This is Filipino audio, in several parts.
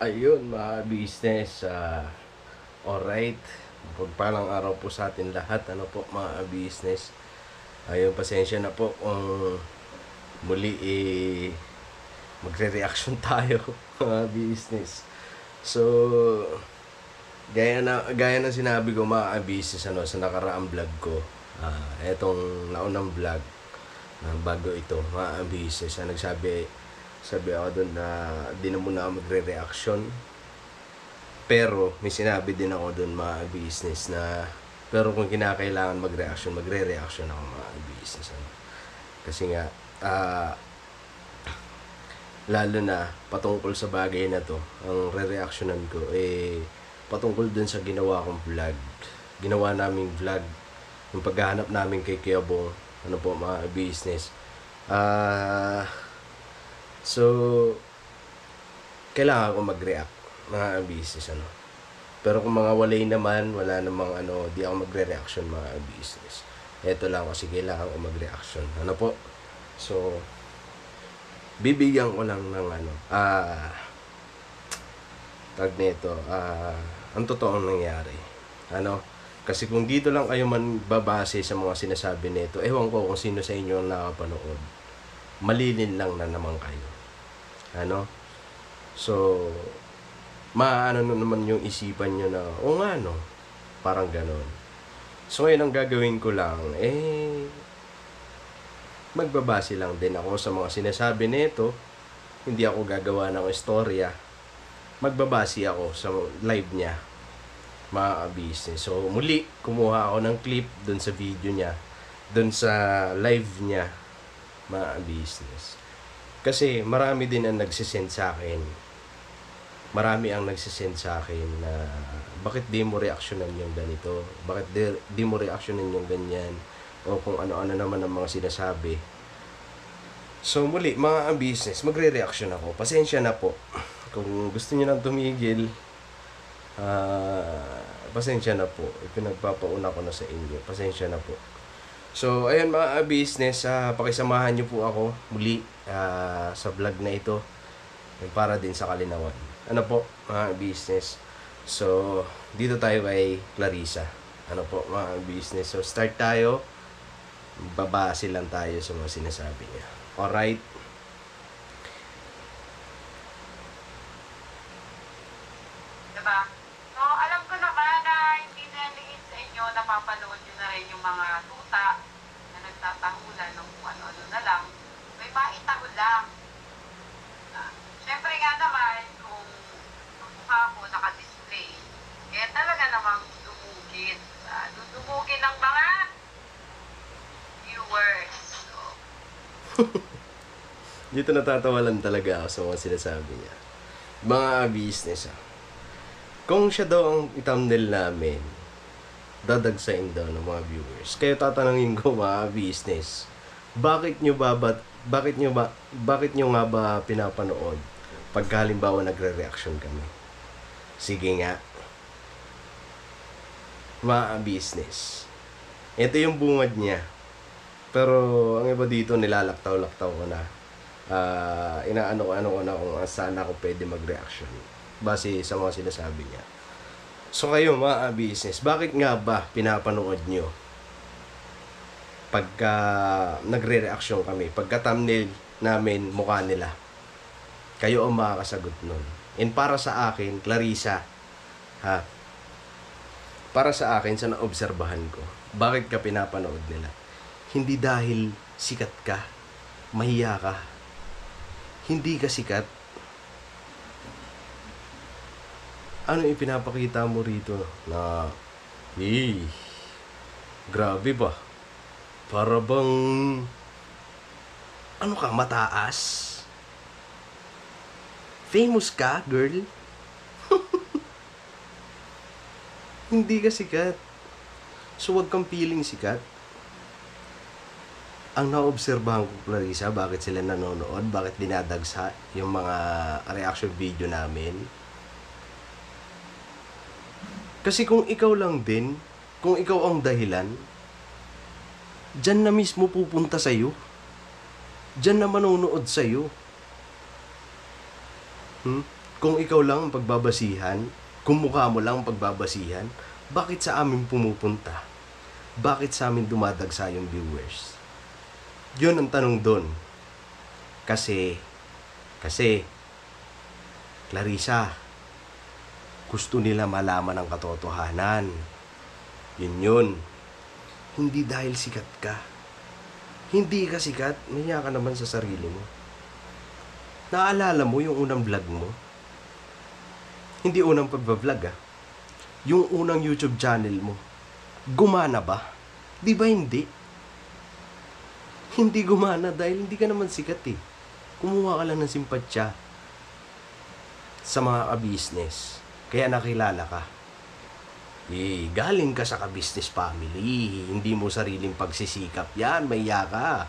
Ayun mga business, alright. Pagpalang araw po sa atin lahat, ano po mga business. Ayun, pasensya na po kung muli magre-reaction tayo mga business. So, gaya na sinabi ko mga business sa nakaraang vlog ko. Etong naunang vlog, bago ito, mga business, sabi ako doon na di na muna ako magre-reaction. Pero may sinabi din ako doon mga business na pero kung kinakailangan magre-reaction ako mga business. Kasi nga lalo na patungkol sa bagay na to, ang re-reactionan ko patungkol dun sa ginawa kong vlog. Ginawa naming vlog yung paghahanap namin kay Kiyabong, ano po mga business. So kailangan ko mag-react mga business Pero kung mga wala namang di ako magre-reaction mga business. Ito lang kasi kailangan ko mag-reaction. Ano po? So bibigyan ko lang ng tag nito, ang totoong nangyari. Kasi kung dito lang kayo man babase sa mga sinasabi nito, ewan ko kung sino sa inyo ang nakapanood. Malilin lang na naman kayo. So maano naman yung isipan nyo na, o nga parang ganon. So ngayon ang gagawin ko lang, magbabase lang din ako sa mga sinasabi nito. Hindi ako gagawa ng istorya. Magbabase ako sa live niya, mga business. So muli, kumuha ako ng clip dun sa video niya, dun sa live niya, mga business. Kasi marami din ang nagsisend sa akin. Marami ang nagsisend sa akin na bakit di mo reaksyonan yung ganito? Bakit di mo reaksyonan yung ganyan? O kung ano-ano naman ang mga sinasabi. So muli, mga business, magre-reaction ako. Pasensya na po. Kung gusto niyo nang tumigil, pasensya na po. Ipinagpapauna ko na sa inyo. Pasensya na po. So, ayun mga business, pakisamahan niyo po ako muli sa vlog na ito para din sa kalinawan. Ano po mga business? So, dito tayo kay Clarissa. Ano po mga business? So, start tayo. Babase lang tayo sa mga sinasabi niya. Alright? Diba? So, alam ko naman na hindi na lingid sa inyo, napapanood nyo na rin yung mga tuta na nagtatahulan ng kung ano-ano na lang. May maitahol lang. Siyempre nga naman, kung ang mukha mo naka-display, talaga namang dumugin. Dumugin ng mga viewers. So, Dito natatawa lang talaga ako sa mga sinasabi niya. Mga business Kung siya daw ang thumbnail namin, dadagsain daw ng mga viewers. Kaya tatanungin ko mga business, bakit nyo nga ba pinapanood pagka halimbawa nagre-reaction kami? Sige nga. Mga business. Ito yung bungad niya. Pero ang iba dito nilalaktaw-laktaw ko na. Inaano ko na kung saan ako pwede mag-reaction base sa mga sinasabi niya. So kayo mga business, bakit nga ba pinapanood nyo pagka nagre-reaction kami? Pagka thumbnail namin mukha nila, kayo ang makakasagot nun. And para sa akin, Clarissa, para sa akin, sa naobserbahan ko, bakit ka pinapanood nila? Hindi dahil sikat ka, mahiya ka. Hindi ka sikat. Ano ipinapakita mo rito na, grabe ba? Para bang, ano ka, mataas? Famous ka, girl? Hindi ka sikat. So, wag kang feeling sikat. Ang naobserbahan ko, Clarissa, bakit sila nanonood, bakit dinadagsa yung mga reaction video namin. Kasi kung ikaw lang din, kung ikaw ang dahilan, dyan na mismo pupunta sa'yo. Dyan na manonood sa'yo. Kung ikaw lang ang pagbabasihan, kung mukha mo lang ang pagbabasihan, bakit sa amin pumupunta? Bakit sa amin dumadagsa yung viewers? Yun ang tanong doon. Kasi, Clarissa, gusto nila malaman ang katotohanan. Yun. Hindi dahil sikat ka. Hindi ka sikat, nahiya ka naman sa sarili mo. Naalala mo yung unang vlog mo? Hindi unang pagbablog Yung unang YouTube channel mo. Gumana ba? Di ba hindi? Hindi gumana dahil hindi ka naman sikat eh. Kumuha ka lang ng simpatsya sa mga ka-business. Kaya nakilala ka. Galing ka sa ka-business family. Hindi mo sariling pagsisikap yan. Maya ka.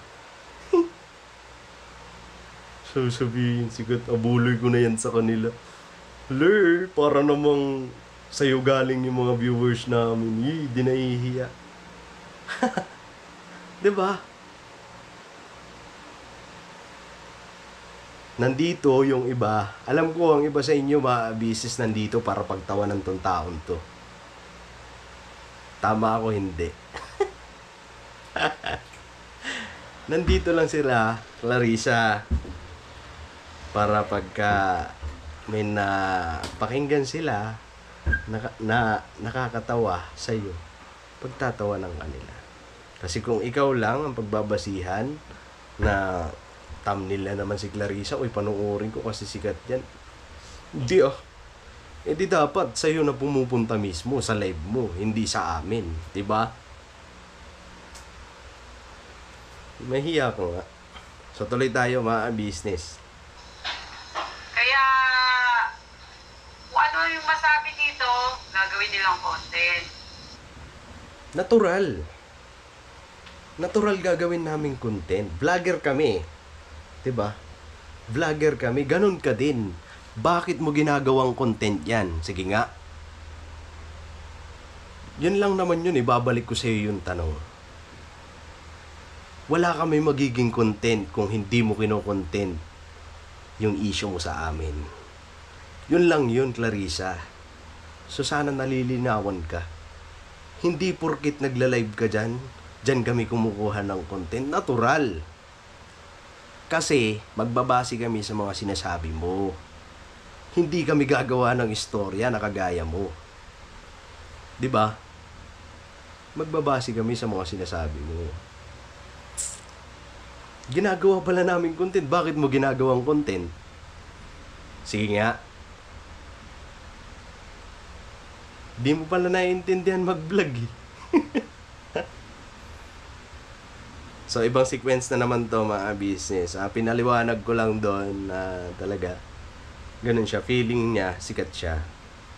Sasabihin, sikat, abuloy ko na yan sa kanila. Lur, para namang sa'yo galing yung mga viewers namin. Di nahihiya. Diba? Nandito yung iba. Alam ko ang iba sa inyo mga business nandito para pagtawanan tong taon to. Tama ako, hindi. Nandito lang sila, Clarissa, para pagka may pakinggan sila nakakatawa sa iyo, pagtatawa ng kanila. Kasi kung ikaw lang ang pagbabasihan na thumbnail na naman si Clarissa, uy, panuorin ko kasi sikat yan. Hindi di dapat sa'yo na pumupunta mismo sa live mo, hindi sa amin. Diba? Mahiya ko nga. So tuloy tayo mga business. Kaya, kung ano yung masabi dito, gagawin nilang content. Natural gagawin namin content. Vlogger kami. Diba? Vlogger kami. Ganun ka din. Bakit mo ginagawang content yan? Sige nga. Yun lang naman yun. Ibabalik ko sa iyo yung tanong. Wala kami magiging content kung hindi mo kino-content yung issue mo sa amin. Yun lang yun, Clarissa. So sana nalilinawan ka. Hindi porkit nagla-live ka dyan kami kumukuha ng content. Natural. Kasi magbabase kami sa mga sinasabi mo. Hindi kami gagawa ng istorya na kagaya mo. 'Di ba? Magbabase kami sa mga sinasabi mo. Ginagawa pala namin content. Bakit mo ginagawang content? Sige nga. Di mo pala naiintindihan mag-vlog eh. So, ibang sequence na naman to mga business. Pinaliwanag ko lang doon na talaga ganun siya. Feeling niya, sikat siya.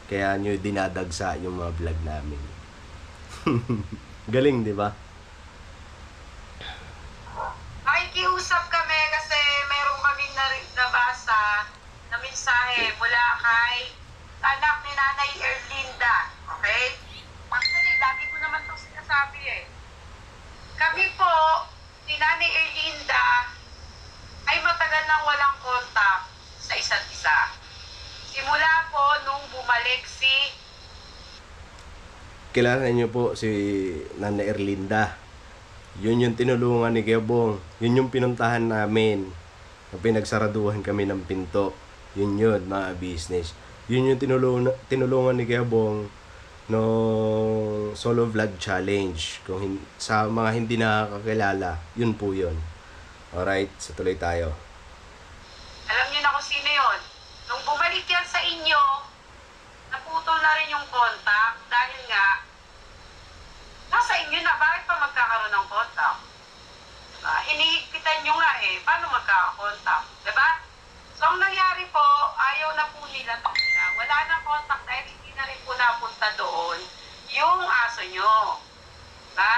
Kaya nyo dinadagsa yung mga vlog namin. Galing, di ba? Nakikiusap kami kasi meron kaming nabasa na mensahe mula kay anak ni Nanay Erlinda. Okay? Actually, lagi ko naman itong sinasabi eh. Kami po, ni Nanay Erlinda, ay matagal nang walang contact sa isa't isa. Simula po nung bumalik si... Kilala niyo po si Nanay Erlinda. Yun yung tinulungan ni Gabong. Yun yung pinuntahan namin. Pinagsaraduhan kami ng pinto. Yun mga business. Yun yung tinulungan ni Gabong no solo vlog challenge. Kung sa mga hindi nakakakilala, yun po yun. Alright, so tuloy tayo. Alam niyo na kung sino yun. Nung bumalik yan sa inyo, naputol na rin yung contact dahil nga nasa inyo na, bakit pa magkakaroon ng contact? Diba? Hinihigpitan nyo nga eh, paano magkakakontact? Diba? So ang nangyari po, ayaw na po nila talaga. Wala na contact dahil hindi na rin po napunta doon yung aso nyo. Diba?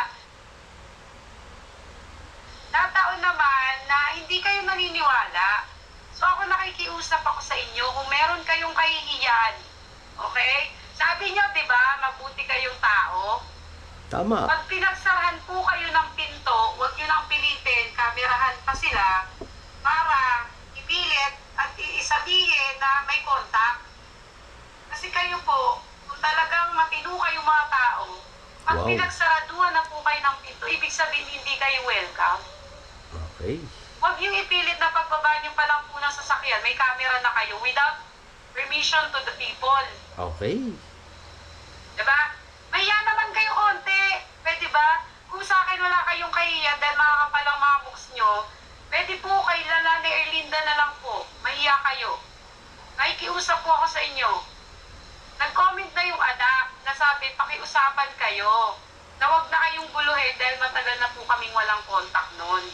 Nataon naman na hindi kayo naniniwala. So ako nakikiusap ako sa inyo kung meron kayong kahihiyan. Okay? Sabi nyo, diba, mabuti kayong tao. Tama. Pag pinagsarahan po kayo ng pinto, huwag nyo nang pilitin, kamerahan pa sila para ipilit at isabihin na may contact. Kasi kayo po, kung talagang matino kayong mga tao, pag Wow. pinagsaraduhan na po kayo ng pinto, ibig sabihin hindi kayo welcome. Okay. Huwag yung ipilit na pagbaba nyo pa lang po ng sasakyan, may camera na kayo without permission to the people. Okay. Diba? Mahiya naman kayo konti. Pwede ba? Kung sa akin wala kayong kahiya dahil makakapal ang mga books nyo, pwede po kay Lala ni Erlinda na lang po. Mahiya kayo. Nakikiusap po ako sa inyo. Nag-comment na yung anak na sabi, pakiusapan kayo. Na huwag na kayong guluhin dahil matagal na po kaming walang contact noon.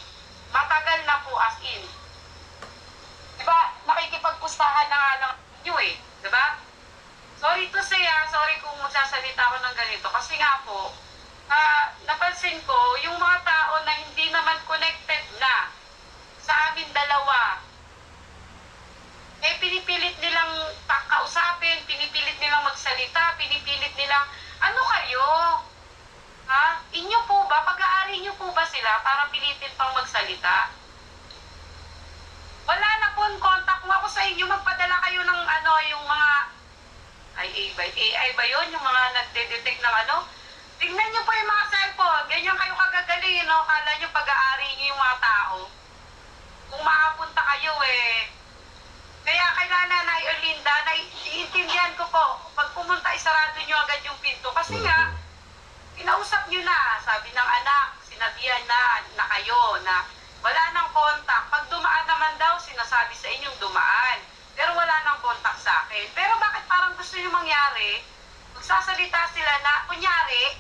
Matagal na po as in. Diba? Nakikipagpustahan na nga lang nyo eh. Diba? Sorry to say sorry kung magsasalita ako ng ganito. Kasi nga po, napansin ko, yung mga tao na hindi naman connected na sa amin dalawa, pinipilit nilang kausapin, pinipilit nilang magsalita, pinipilit nilang, ano kayo? Ha? Inyo po ba? Pag-aari nyo po ba sila para pilitin pang magsalita? Wala na po contact mo ako sa inyo. Magpadala kayo ng yung mga AI ba yun? Yung mga nagde-detect ng Tingnan nyo po yung mga cellphone. Ganyan kayo kagagaling, no? Kala nyo pag-aari nyo yung mga tao. Kung makapunta kayo Kaya kailangan na Erlinda, naiintindihan ko po. Pag pumunta, isarado nyo agad yung pinto. Kasi nga, kinausap nyo na. Sabi ng anak, sinabihan na kayo na wala nang contact. Pag dumaan naman daw, sinasabi sa inyong dumaan. Pero wala nang contact sa akin. Pero bakit parang gusto nyo mangyari? Magsasalita sila na, kunyari,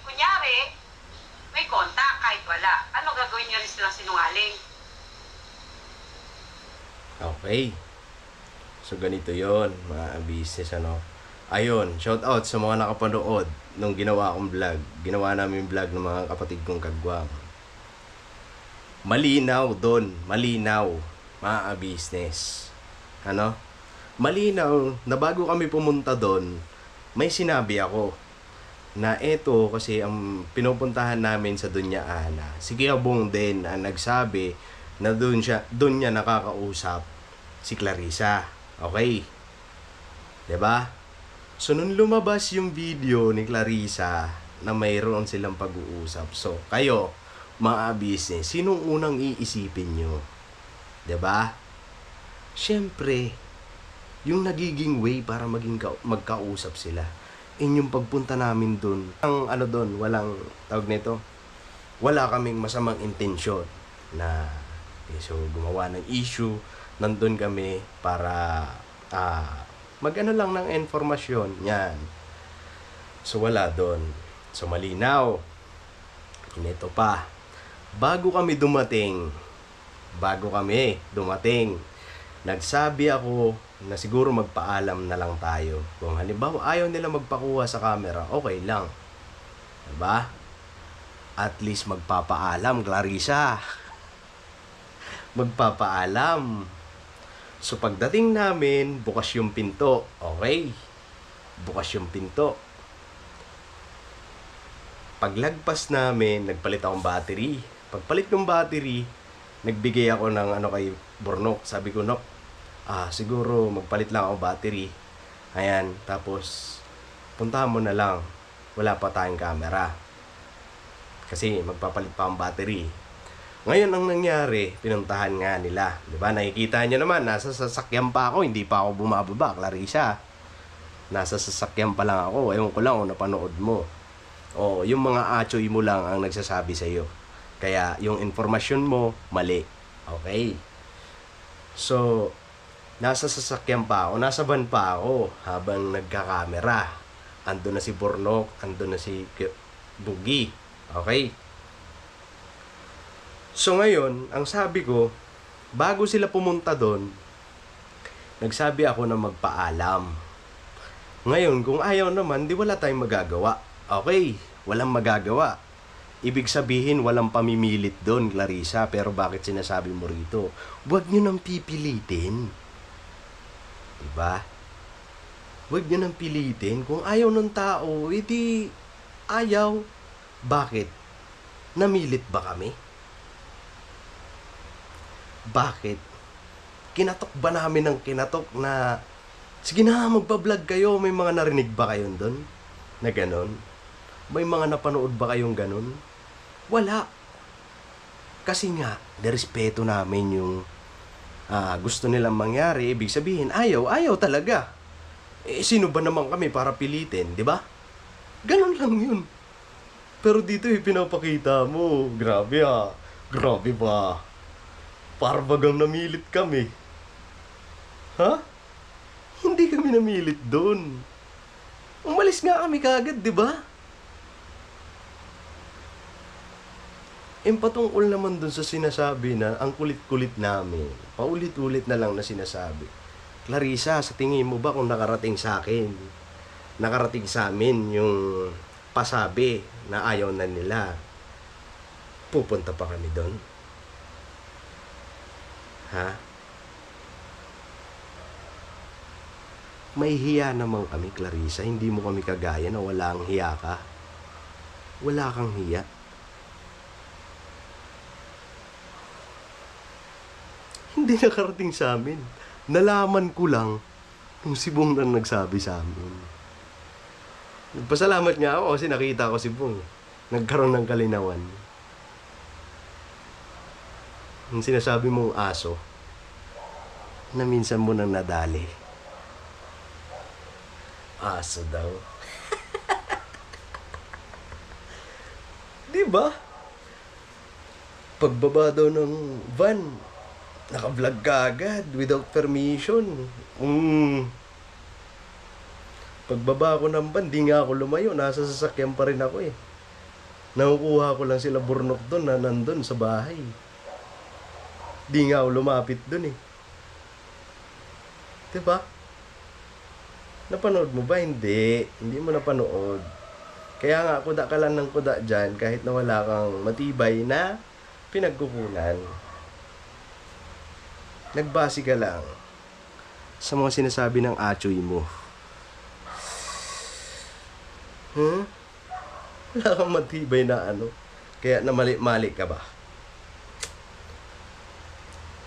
may contact kahit wala. Ano gagawin nyo rin silang sinungaling? Okay. So, ganito yon mga business, Ayun, shout out sa mga nakapanood nung ginawa kong vlog. Ginawa namin vlog ng mga kapatid kong kagwang. Malinaw doon, mga business. Malinaw na bago kami pumunta doon, may sinabi ako na eto kasi ang pinupuntahan namin sa Dunya Ana. Si Kiabong din ang nagsabi na doon niya nakakausap si Clarissa. Okay. 'Di ba? So nung lumabas yung video ni Clarissa na mayroon silang pag-uusap. So kayo, mga business, sinong unang iisipin nyo? 'Di ba? Siyempre, yung nagiging way para magkausap sila. Yung pagpunta namin doon, walang tawag nito. Wala kaming masamang intensyon na gumawa ng issue. Nandun kami para lang ng informasyon. Yan. So wala doon. So malinaw. Ito pa. Bago kami dumating, nagsabi ako na siguro magpaalam na lang tayo. Kung halimbawa ayaw nila magpakuha sa camera, okay lang. Diba? At least magpapaalam, Clarissa. Magpapaalam. So pagdating namin, bukas yung pinto. Okay. Bukas yung pinto. Paglagpas namin, nagpalit akong battery. Pagpalit ng battery, nagbigay ako ng kay Bornok. Sabi ko, Nok, siguro magpalit lang ako battery. Ayan, tapos puntahan mo na lang. Wala pa tayong camera. Kasi magpapalit pa ang battery. Ngayon ang nangyari, pinuntahan nga nila. Diba? Nakikita nyo naman, nasa sasakyan pa ako. Hindi pa ako bumababa, Clarissa. Nasa sasakyan pa lang ako. Ewan ko lang kung napanood mo. O, yung mga atsoy mo lang ang nagsasabi sa'yo. Kaya yung informasyon mo, mali. Okay? So, nasa sasakyan pa ako, nasa van pa ako habang nagka-camera. Ando na si Bornok, ando na si Bugi. Okay? So ngayon, ang sabi ko, bago sila pumunta doon, nagsabi ako na magpaalam. Ngayon, kung ayaw naman, di wala tayong magagawa. Okay, walang magagawa. Ibig sabihin, walang pamimilit doon, Clarissa. Pero bakit sinasabi mo rito? Huwag nyo nang pipilitin. Diba? Huwag nyo nang pilitin. Kung ayaw ng tao, edi ayaw. Bakit? Namilit ba kami? Bakit? Kinatok ba namin ng kinatok na Sige na, magpa-vlog kayo. May mga narinig ba kayo doon? Na ganon? May mga napanood ba kayong ganon? Wala. Kasi nga, nirespeto namin yung gusto nilang mangyari. Ibig sabihin, ayaw talaga. Sino ba naman kami para pilitin, di ba? Ganon lang yun. Pero dito pinapakita mo. Grabe Grabe ba? Para bagang namilit kami. Ha? Hindi kami namilit doon. Umalis nga kami kagad, di ba? Patungkol naman dun sa sinasabi na ang kulit-kulit namin. Paulit-ulit na lang na sinasabi. Clarissa, sa tingin mo ba kung nakarating sa akin? Nakarating sa amin yung pasabi na ayaw na nila. Pupunta pa kami doon? Ha? May hiya naman kami, Clarissa. Hindi mo kami kagaya na walang hiya ka. Wala kang hiya. Hindi nakarating sa amin. Nalaman ko lang nung si Bong nang nagsabi sa amin. Nagpasalamat nga ako kasi nakita ko si Bong. Nagkaroon ng kalinawan. Yung sinasabi mong aso na minsan mo nang nadali. Aso daw. Diba? Pagbaba daw ng van, naka-vlog ka agad without permission. Pagbaba ko ng van, di nga ako lumayo. Nasa sasakyan pa rin ako eh. Nakukuha ko lang sila burnok doon na nandun sa bahay. Di nga ako lumapit doon eh. Diba? Napanood mo ba? Hindi. Hindi mo napanood. Kaya nga, kuda ka lang ng kuda dyan kahit na wala kang matibay na pinagkukunan. Nagbase ka lang sa mga sinasabi ng atchoy mo. Wala kang matibay na ano. Kaya namali-mali ka ba?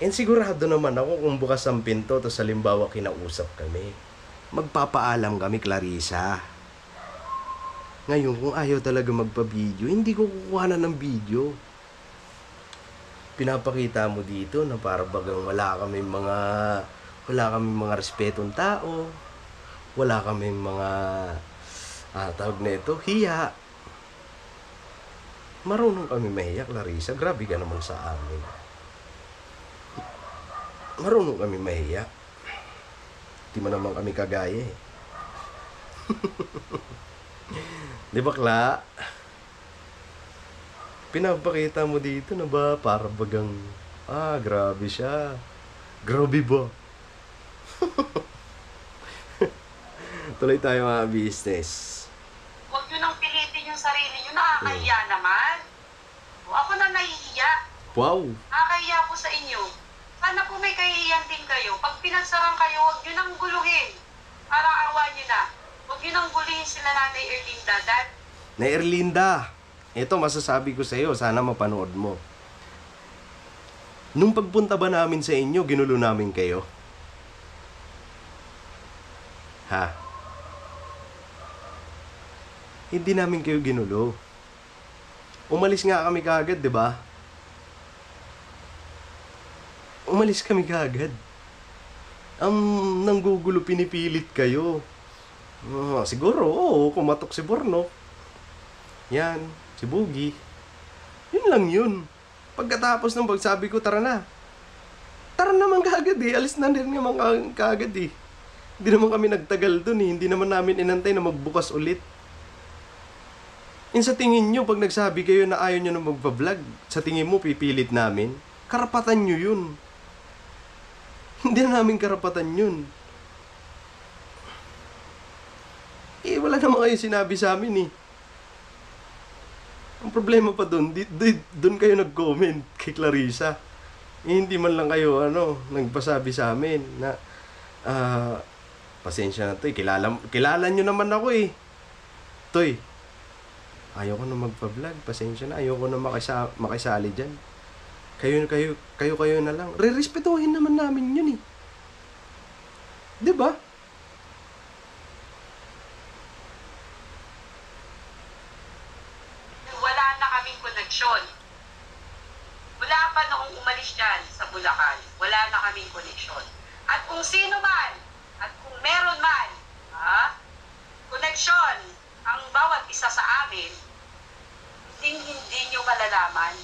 And sigurado naman ako kung bukas ang pinto tapos halimbawa kinausap kami. Magpapaalam kami, Clarissa. Ngayon, kung ayaw talaga magpa-video, hindi ko kukuha na ng video. Pinapakita mo dito na para bagang wala kami mga respetong tao. Wala kami mga tawag na ito, hiya. Marunong kami mahiya, Clarissa. Grabe ka naman sa amin. Marunong kami mahiya. Di mo naman kami kagaya eh. Di ba, Kla? Pinapakita mo dito na ba para bagang grabe siya. Grabe ba? Tuloy tayo mga business. Huwag nyo nang pilitin yung sarili nyo. Nakakahiya naman. O, ako na nahihiya. Wow! Nakakahiya ko sa inyo. Sana po may kahihiyan din kayo. Pag pinagsarang kayo, huwag nyo nang guluhin. Parang awa nyo na. Huwag nyo nang guluhin sila Nanay Erlinda. Na Erlinda, ito masasabi ko sa iyo, sana mapanood mo. Nung pagpunta ba namin sa inyo, ginulo namin kayo? Ha? Hindi namin kayo ginulo. Umalis nga kami kaagad, di ba? Umalis kami kaagad. Nanggugulo, pinipilit kayo. Siguro, oo, kumatok si Borno. Yan, si Boogie. Yun lang yun. Pagkatapos ng pagsabi ko, tara na. Tara naman kaagad eh. Alis na rin naman kaagad eh. Hindi naman kami nagtagal dun eh. Hindi naman namin inantay na magbukas ulit. Sa tingin nyo, pag nagsabi kayo na ayaw nyo na magpa-vlog, sa tingin mo, pipilit namin, karapatan nyo yun. Hindi na namin karapatan yun. Wala naman kayo sinabi sa amin eh. Ang problema pa doon, doon kayo nag-comment kay Clarissa. Hindi man lang kayo, nagpasabi sa amin na, pasensya na to eh, kilala nyo naman ako eh. Toy, ayaw ko na magpa-vlog, pasensya na, ayaw ko na makisali dyan. Kayo na lang. Re-respetuhin naman namin yun eh. Diba? koneksyon. Mula pa noong umalis dyan sa Bulacan, wala na kaming koneksyon. At kung sino man, at kung meron man, koneksyon ang bawat isa sa amin, hindi nyo malalaman.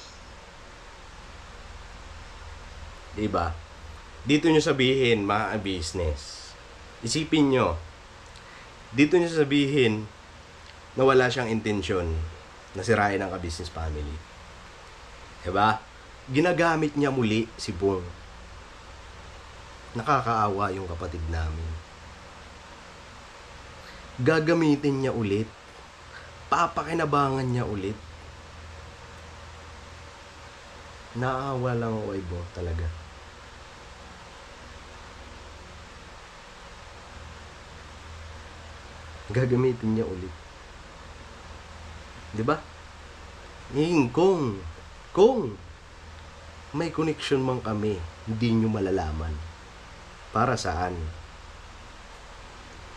Diba? Dito nyo sabihin, mga business. Isipin nyo, dito nyo sabihin na wala siyang intensyon na sirain ang ka-business family. Diba? Ginagamit niya muli si Bong. Nakakaawa yung kapatid namin. Gagamitin niya ulit. Papakinabangan niya ulit. Naawa lang ako kay Bong talaga. Gagamitin niya ulit. Diba? Kung may connection man kami, hindi nyo malalaman. Para saan?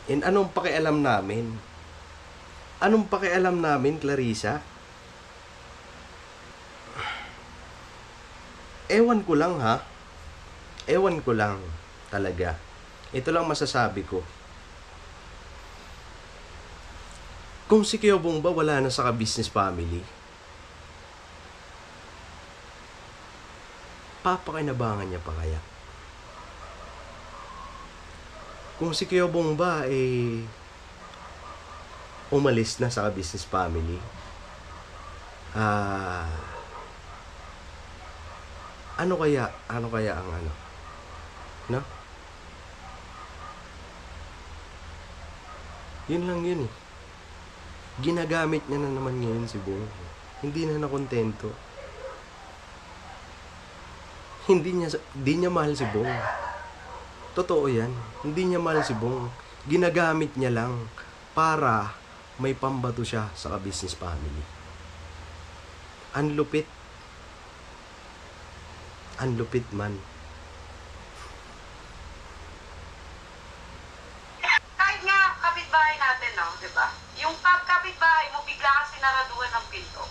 And anong pakialam namin? Anong pakialam namin, Clarissa? Ewan ko lang, ha? Ewan ko lang talaga. Ito lang masasabi ko. Kung si Kyobong ba wala na sa ka-business family, papakinabangan niya pa kaya? Kung si Kyobong ba umalis na sa ka-business family, ano kaya ang ano? No? Yun lang yun eh. Ginagamit niya na naman ngayon si Bong. Hindi na nakontento. Hindi niya mahal si Bong. Totoo yan. Hindi niya mahal si Bong. Ginagamit niya lang para may pambato siya sa ka-business family. Ang lupit. Ang lupit man. Kahit nga kapitbahay natin, no? Diba? Yung pagkapitbahay mo, bigla ka sinaraduhan ng pinto.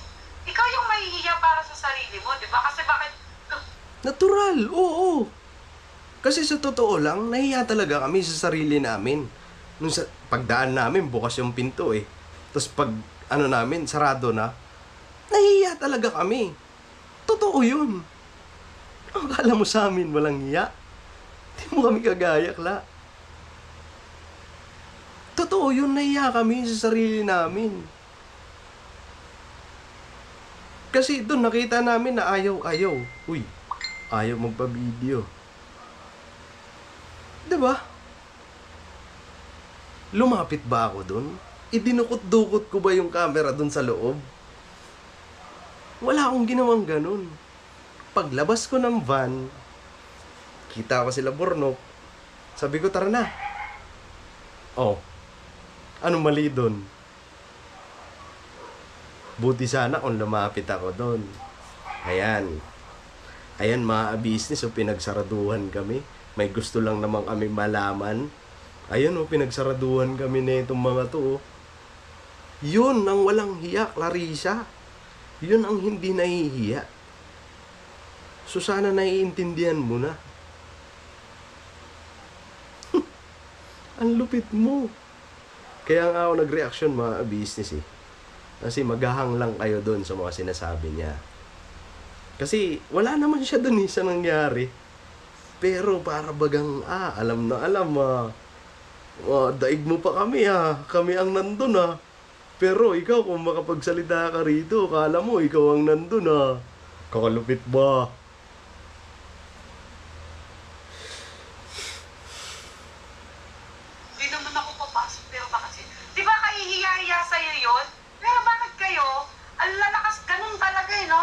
Ikaw yung mahihiya para sa sarili mo, diba? Kasi bakit... Natural, oo. Kasi sa totoo lang, nahiya talaga kami sa sarili namin. Nung sa pagdaan namin, bukas yung pinto eh. Tapos pag namin, sarado na, nahiya talaga kami. Totoo yun. Akala mo sa amin walang hiya? Hindi mo kami kagaya, Kla. Totoo yun, nahiya kami sa sarili namin. Kasi doon nakita namin na ayaw. Uy, ayaw magpa-video. Diba? Lumapit ba ako doon? Idinukot-dukot ko ba yung camera doon sa loob? Wala akong ginawang ganun. Paglabas ko ng van, kita ko sila Bornok. Sabi ko, tara na. Oh, anong mali doon? Buti sana kung lumapit ako doon. Ayan mga business, pinagsaraduhan kami. May gusto lang naman kami malaman. Ayun, pinagsaraduhan kami na itong mga to. Yun ang walang hiya, Clarissa. Yun ang hindi nahihiya. So sana naiintindihan mo na. Ang lupit mo. Kaya nga ako nag-reaction, mga business eh. Kasi maghahang lang kayo doon sa mga sinasabi niya. Kasi wala naman siya doon sa nangyari. Pero para bagang, alam na alam, daig mo pa kami Kami ang nandun Pero ikaw kung makapagsalita ka rito, kala mo ikaw ang nandun Kakalupit ba? Hindi naman ako papasok, pero bakit? Di ba kahihiya-hiya sa'yo yun? Pero bakit kayo, ang lalakas, ganun talaga no?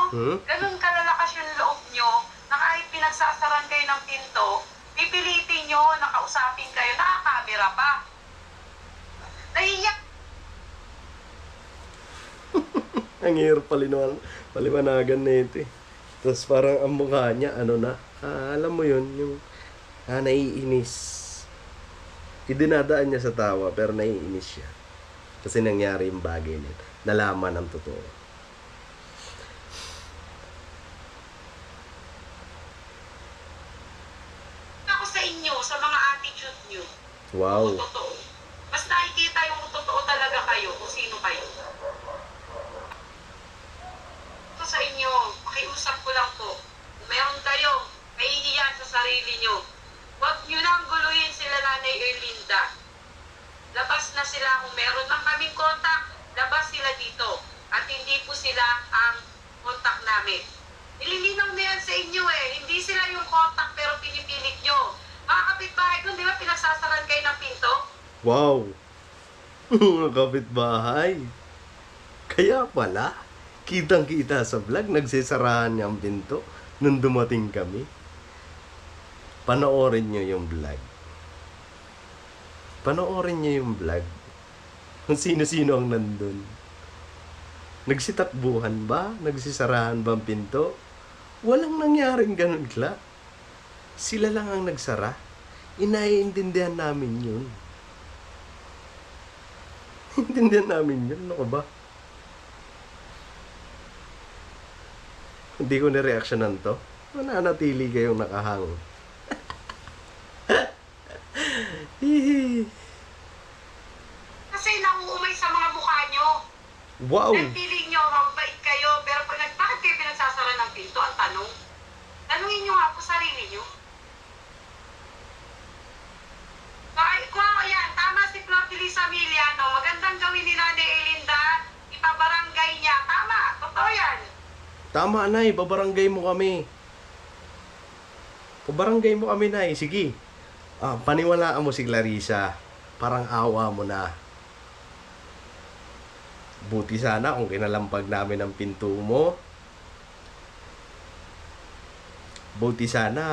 Ganun kalalakas yung loob nyo, na kahit pinagsasaran kayo ng pinto, pipilitin nyo, nakausapin kayo, nakakamera pa. Nahihiya. Ang hirap paliwanagan na ito eh. Tapos parang ang mukha niya, alam mo yun, yung naiinis. Idinadaan niya sa tawa, pero naiinis siya. Kasi nangyari yung bagay niya. Nalaman ang totoo. Wow. Totoo. Mas nakikita yung totoo talaga kayo kung sino kayo. Ito sa inyo, pakiusap ko lang po. Kung meron kayo, kahihiyan sa sarili nyo, huwag nyo nang guluhin sila Nanay Erlinda. Labas na sila. Kung meron lang kaming contact, labas sila dito. At hindi po sila ang contact namin. Nililinaw na yan sa inyo eh. Hindi sila yung contact pero pinipilit nyo. Mga kapitbahay ko, di ba pinagsasaran kayo ng pinto? Wow. Mga kapitbahay. Kaya pala, kitang-kita sa vlog, nagsisarahan niya ang pinto nung dumating kami. Panoorin niyo yung vlog. Panoorin niyo yung vlog. Kung sino-sino ang nandun. Nagsitakbuhan ba? Nagsisarahan ba ang pinto? Walang nangyaring ganun, Kla. Sila lang ang nagsara. Inaiintindihan namin yun. Intindihan namin yun. Ano ka ba? Hindi ko na-reactionan to. Mananatili kayong nakahang. Hihi. Kasi nauumay sa mga mukha nyo. Wow! Nagpiling nyo, mabait kayo, pero pag bakit kayo pinagsasara ng pinto? Ang tanong. Tanungin nyo nga po sarili nyo. Kung ako yan, tama si Flor Elisa Miliano, magandang gawin ni Nanay Erlinda, ipabarangay niya. Tama, totoo yan. Tama, Nay. Pabarangay mo kami. Pabarangay mo kami, Nay. Sige. Paniwalaan mo si Clarissa. Parang awa mo na. Buti sana kung kinalampag namin ang pinto mo. Buti sana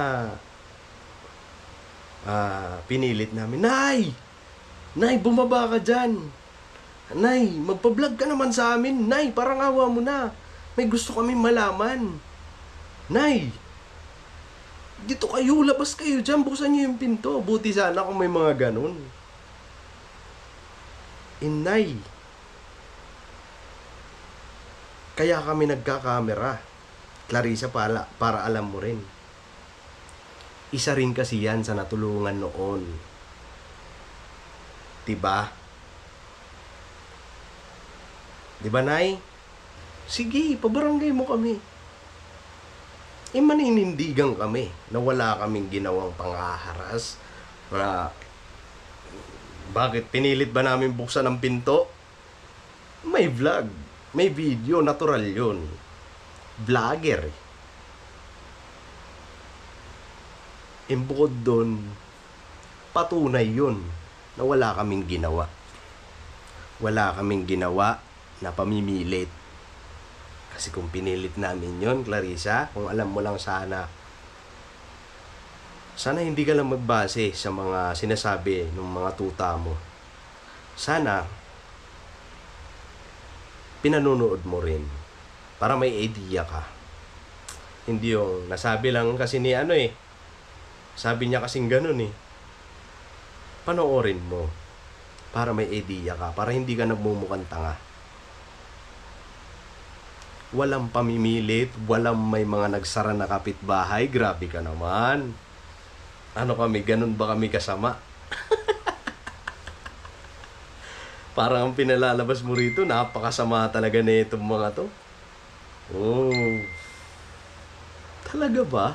pinilit namin. Nay! Nay, bumaba ka dyan. Nay, magpa-vlog ka naman sa amin. Nay, parang awa mo na. May gusto kami malaman. Nay! Dito kayo, labas kayo dyan. Buksan niyo yung pinto. Buti sana kung may mga ganun. Inay. Kaya kami nagkakamera. Clarissa, para alam mo rin. Isa rin kasi yan sa natulungan noon. Diba? Diba, Nay? Sige, pabarangay mo kami. Maninindigan kami na wala kaming ginawang panghaharas. Bakit pinilit ba namin buksan ang pinto? May vlog, may video, natural yun. Vlogger. Bukod doon, patunay yun na wala kaming ginawa. Wala kaming ginawa na pamimilit. Kasi kung pinilit namin yon, Clarissa, kung alam mo lang sana hindi ka lang magbase sa mga sinasabi ng mga tuta mo. Sana pinanunood mo rin para may idea ka. Hindi yung nasabi lang kasi ni sabi niya kasing ganun Panoorin mo para may idea ka, para hindi ka nagmumukhang tanga. Walang pamimilit, walang may mga nagsara na kapitbahay. Grabe ka naman. Ano kami, ganun ba kami kasama? Parang ang pinalalabas mo rito, napakasama talaga na itong mga to. Oh. Talaga ba?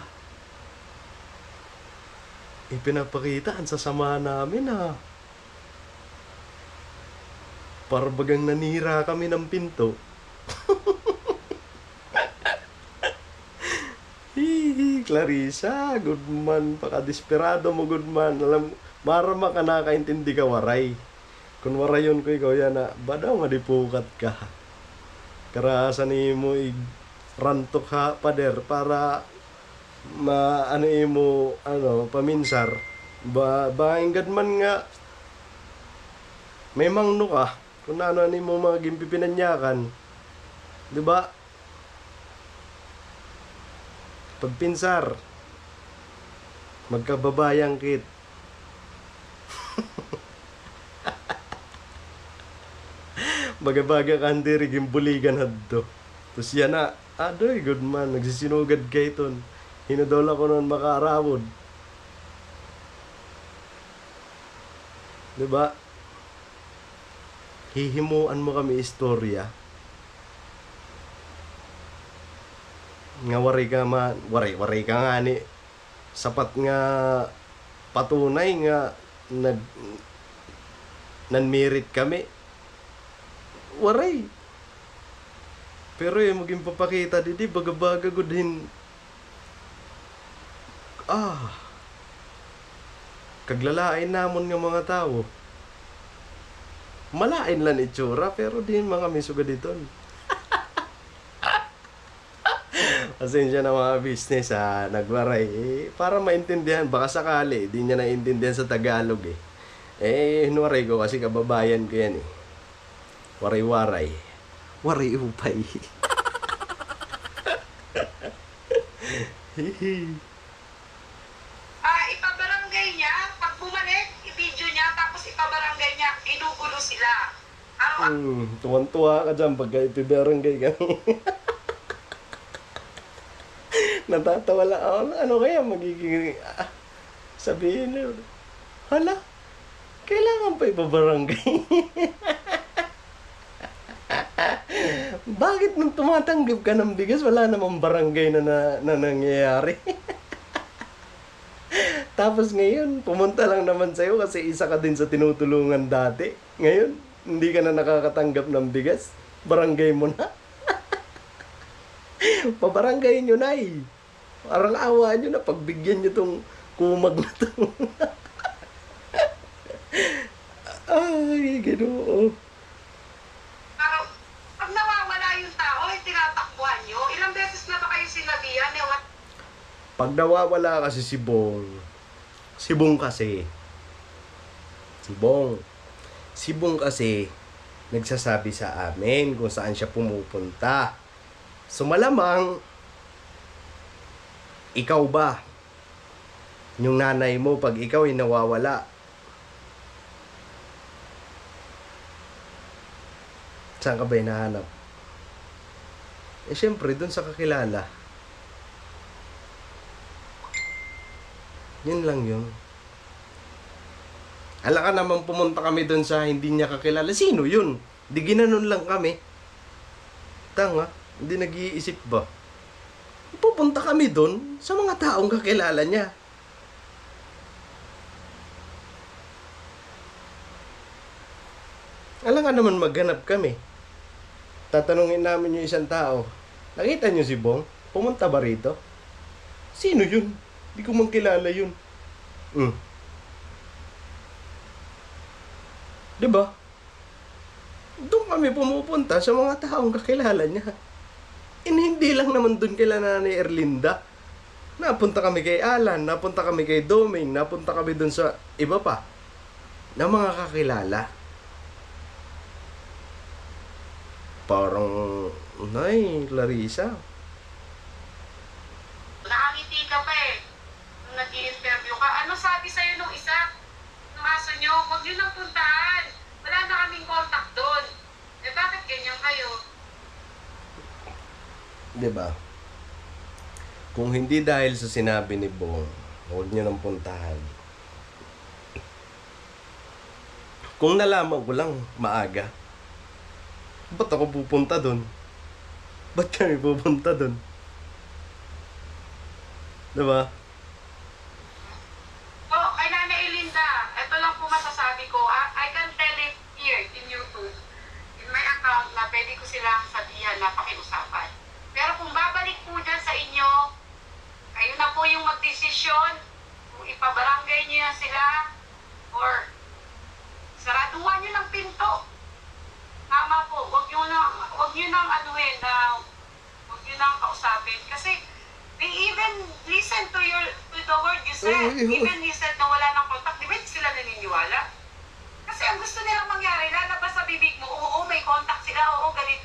Ipinapakita ang sasama namin Para bagang nanira kami ng pinto. Hihi, Clarissa, good man, pakadesperado mo, good man. Alam, marama ka nakaintindi ka, waray. Kung waray yun ko, ikaw yan badaw madipukat ka. Karasan mo, rantok ha, pader, para mo, paminsar. Baingad man nga, may mangno ka, kung ano mo mga gimpipinanyakan. Diba? Pagpinsar, magkababayang kit. Bagabaga kandiri gimbuligan hadto. Tapos yan adoy, good man, nagsisinugad kay ton. Hinadola ko noon makaarawod. 'Di ba? Hihimuan mo kami istorya. Nga wari ka nga ni sapat nga patunay nga nanmirit kami. Waray. Pero yung maging papakita didi baga-baga ko din. Kaglalain namon nga mga tao. Malain lang itsura pero din mga misuga dito. Pasensya na mga business nagwaray. Para maintindihan, baka sakali, di niya naiintindihan sa Tagalog hinuwaray ko kasi kababayan ko yan Waray-waray. Waray upay. Ipabarangay niya, pag bumalik, i-video niya, tapos ipabarangay niya, ginugulo sila. Tuwan-tuwa ka dyan pagka ipibarangay ka. Natatawa lang. Ano kaya magiging... sabihin nyo. Hala, kailangan pa ipabarangay. Bakit nung tumatanggap ka ng bigas, wala namang barangay na nangyayari? Tapos ngayon, pumunta lang naman sa'yo kasi isa ka din sa tinutulungan dati. Ngayon, hindi ka na nakakatanggap ng bigas. Barangay mo na. Pabarangay nyo na Parang awa nyo na, pagbigyan nyo tong kumag na to. Ay, Ginoo. Pag nawawala yung tao, tinatakbuhan nyo. Ilang beses na ba kayo sinabihan? Pag nawawala kasi si Bong kasi. Si Bong kasi nagsasabi sa amin kung saan siya pumupunta. So malamang, ikaw ba? Yung nanay mo, pag ikaw ay nawawala, saan ka ba hinahanap? Siyempre, dun sa kakilala. Yun lang yun. Ala ka naman pumunta kami dun sa hindi niya kakilala. Sino yun? Di ginanon lang kami. Tanga, hindi nag-iisip ba? Pupunta kami dun sa mga taong kakilala niya. Ala ka naman maghanap kami. Tatanungin namin yung isang tao. Nakita niyo si Bong? Pumunta ba rito? Sino yun? Di ko man kilala yun. Diba? Doon kami pumupunta sa mga taong kakilala niya. Hindi lang naman doon kila Nanay Erlinda. Napunta kami kay Alan, napunta kami kay Doming, napunta kami doon sa iba pa na mga kakilala. Parang, Nay, Clarissa. Nakangiti ka pa nung nag-i-interview ka. Ano sabi sa'yo nung isa? Nung aso nyo, huwag nyo nang puntahan. Wala na kaming contact doon. Bakit ganyan kayo? Diba? Kung hindi dahil sa sinabi ni Bong, huwag nyo nang puntahan. Kung nalaman ko lang maaga, ba't ako pupunta doon? Ba't kami pupunta doon? Diba? Kay Nanay Erlinda, ito lang po masasabi ko. I can tell it here in YouTube, in my account, na pwede ko silang sabihan na pakiusapan. Pero kung babalik po dyan sa inyo, kayo na po yung magdesisyon kung ipabarangay nyo yan sila or saraduhan nyo ng pinto. Tama po, huwag nyo nang anuhin na huwag nyo nang kausapin. Kasi they even listen to the word you said. Even you said na wala nang contact, di ba sila naniniwala? Kasi ang gusto nilang mangyari, lalabas sa bibig mo, oo, may contact sila, oo, ganit.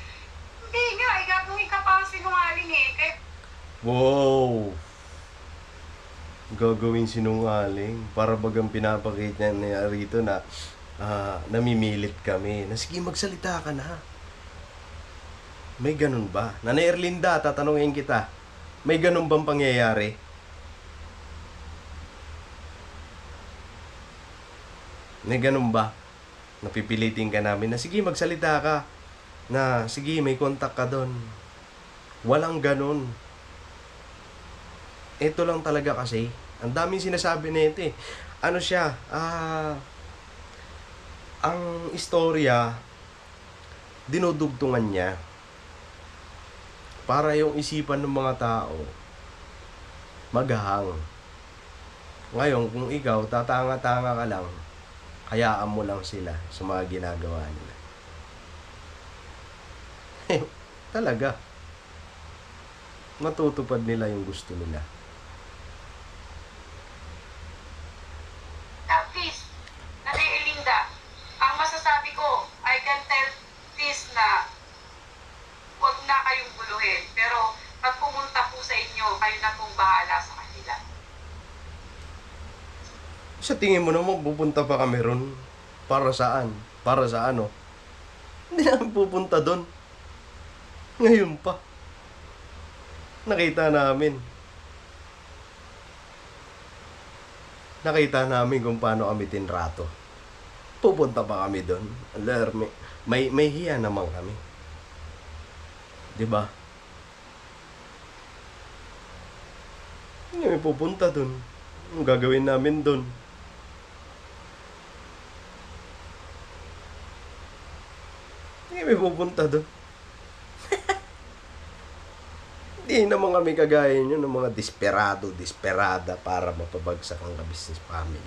Hindi nga, gagawin ka pa ang sinungaling Kaya... Wow! Gagawin sinungaling. Para bagang pinapakita niya rito na namimilit kami. Na sige, magsalita ka na. May ganun ba? Nanay Erlinda, tatanungin kita. May ganun bang pangyayari? May ganun ba? Napipilitin ka namin na sige magsalita ka. Na sige may contact ka doon. Walang ganun. Ito lang talaga kasi. Ang daming sinasabi na ito eh. Ano siya? Ang istorya, dinudugtungan niya para yung isipan ng mga tao maghahang. Ngayon, kung ikaw, tatanga-tanga ka lang, hayaan mo lang sila sa mga ginagawa nila. Talaga. Matutupad nila yung gusto nila. Please, Nanay Erlinda, ang masasabi ko, I can tell this na huwag na kayong guluhin. Pero pag pumunta po sa inyo, kayo na pong bahala sa kanila. Sa tingin mo naman, pupunta pa kami ron. Para saan? Para sa ano? Hindi namin pupunta doon. Ngayon pa. Nakita namin kung paano kami tinrato. Pupunta pa kami doon. Alarme. May hiya naman kami. 'Di ba? Hindi kami pupunta doon. Ang gagawin namin doon? Hindi kami pupunta doon. Hindi naman kami kagaya nyo ng mga desperada para mapabagsak ang business family.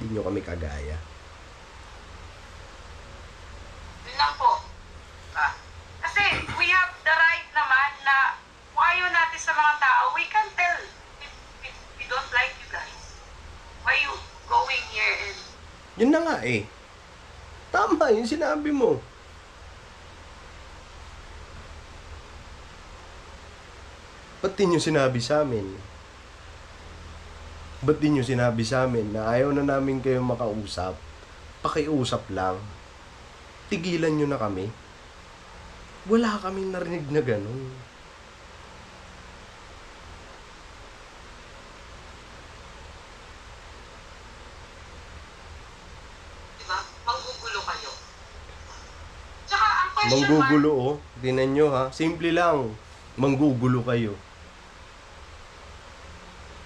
Hindi nyo kami kagaya. Yun lang po. Kasi we have the right naman na kung ayaw natin sa mga tao, we can tell if we don't like you guys. Why you going here and... Yun na nga eh. Tama yung sinabi mo. Ba't di nyo sinabi sa amin? Ba't di nyo sinabi sa amin na ayaw na namin kayo makausap? Pakiusap lang. Tigilan nyo na kami. Wala kaming narinig na ganun. Diba? Manggugulo kayo. Tsaka ang question Manggugulo oh. Tingnan nyo ha. Simple lang. Manggugulo kayo.